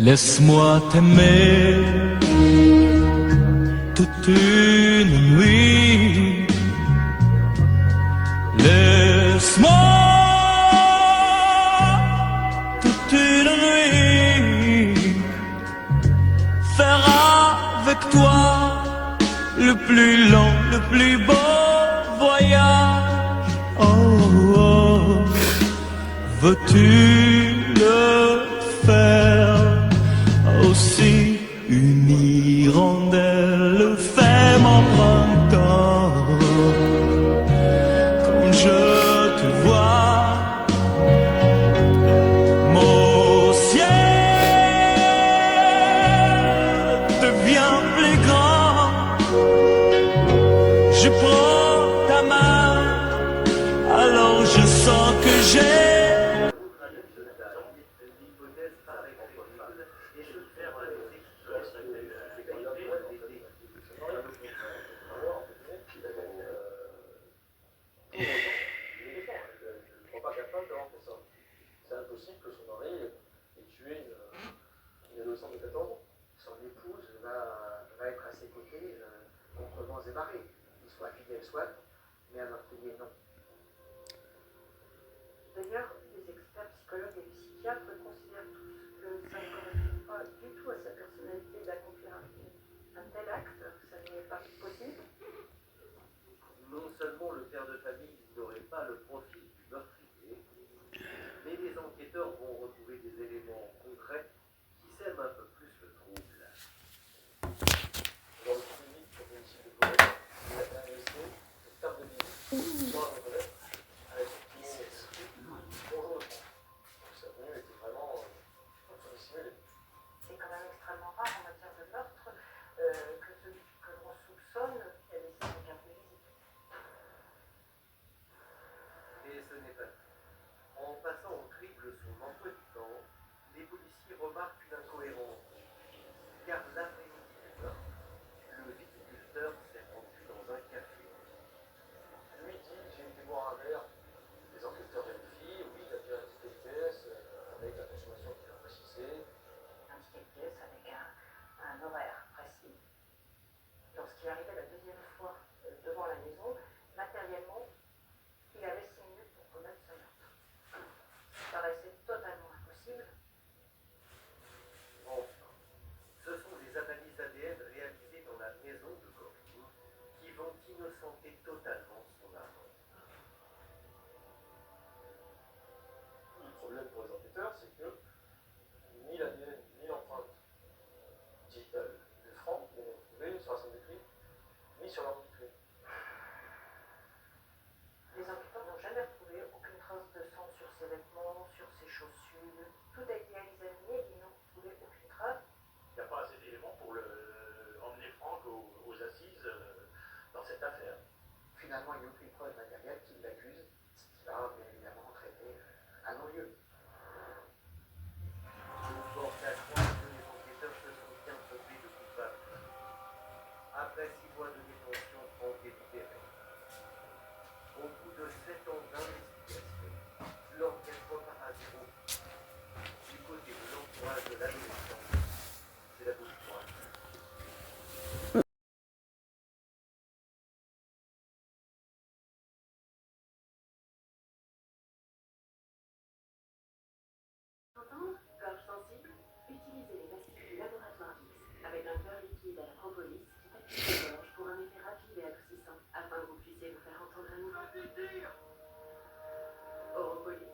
Laisse-moi t'aimer toute une nuit. Laisse-moi toute une nuit faire avec toi le plus long, le plus beau voyage. Oh, oh. Veux-tu le faire aussi? Une hirondelle fait mon printemps. Quand je te vois, mon ciel devient plus grand. Je prends ta main, alors je sens que j'ai c'est impossible que son mari ait tué une adolescente de 14 ans. Son épouse va être à ses côtés contre vents et marées. Qu'il soit fidèle soit, mais un meurtrier non. D'ailleurs, les experts psychologues et psychiatres considèrent tous que ça ne correspond pas du tout à sa personnalité d'accomplir un tel acte. Ça n'est pas possible. Non seulement le père de famille n'aurait pas le profil du meurtrier, mais les enquêteurs vont retrouver des éléments concrets qui sèment un peu plus le trouble. Dans le clinique pour homicide de Paulette, il a fait un essai de carte de visite dans la reconnaître avec qui bonjour de France. Donc sa venue était vraiment dissimulée. C'est quand même extrêmement rare en matière de meurtre que celui que l'on soupçonne ait laissé sa carte de visite. Et ce n'est pas tout. En passant au crible son emploi du temps, les policiers remarquent une incohérence. Car l'après-midi du meurtre, le viticulteur s'est rendu dans un café. Lui dit, j'ai été boire un verre. Les enquêteurs vérifient, oui, il a bien un ticket de caisse avec la consommation qu'il a précisée. Un ticket de caisse avec un horaire précis. Lorsqu'il arrivait la deuxième fois devant la maison, matériellement, il avait 6 minutes pour commettre ce meurtre. Ça paraissait totalement impossible. Enfin, ce sont des analyses ADN réalisées dans la maison de Corinne qui vont innocenter totalement son amant. Le problème pour les enquêteurs, c'est que ni l'ADN ni l'empreinte digitale de Franck n'ont trouvé sur la scène de crime, ni sur l'ordre du crime. Les enquêteurs n'ont jamais retrouvé aucune trace de sang sur ses vêtements, sur ses chaussures. Tout a été examiné et ils n'ont trouvé aucune trace. Il n'y a pas assez d'éléments pour emmener Franck aux assises dans cette affaire. Finalement, il n'y a aucune preuve matérielle qui l'accuse, ce qui va bien évidemment entraîner un non-lieu. Tout porte à croire que les enquêteurs se sont bien trompés de coupable. Après 6 mois de détention, Franck est libéré. Au bout de 7 ans d'investigation, l'enquête repart à zéro. Du côté de l'entourage de l'adolescent, c'est la bouche froide. Gorge sensible, utilisez les pastilles du laboratoire X avec un cœur liquide à la propolis qui active la gorge pour un effet rapide et adoucissant afin que vous puissiez vous faire entendre à nouveau. Oropolis.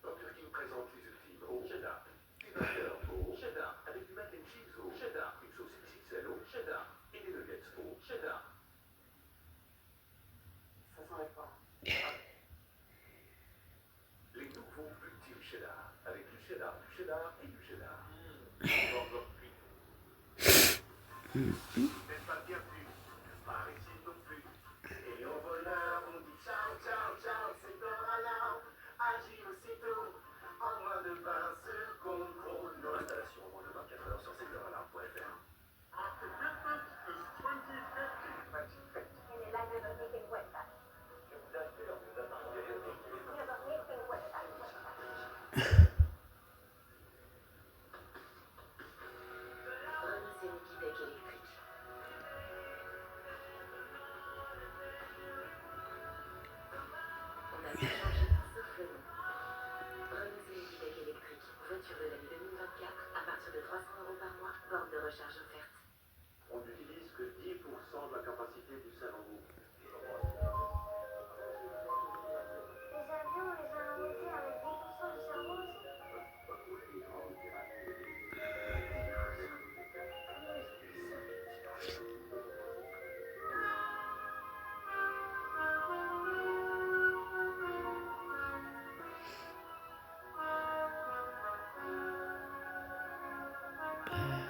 En Turquie, nous présente les ultimes au cheddar. Des burgers au cheddar avec du mac and cheese au cheddar, une sauce XXL au cheddar et des nuggets au cheddar. Ça sent quoi? Les nouveaux ultimes cheddar avec du cheddar et du cheddar. Encore plus. N'est-ce pas bien plus? Par ici non plus. Et au voleur, on dit ciao, ciao, ciao, c'est Dorala. Agis aussitôt, en moins de 20 secondes. Chrono. Installation en moins de 24 heures sur secteuralarme.fr. Euh,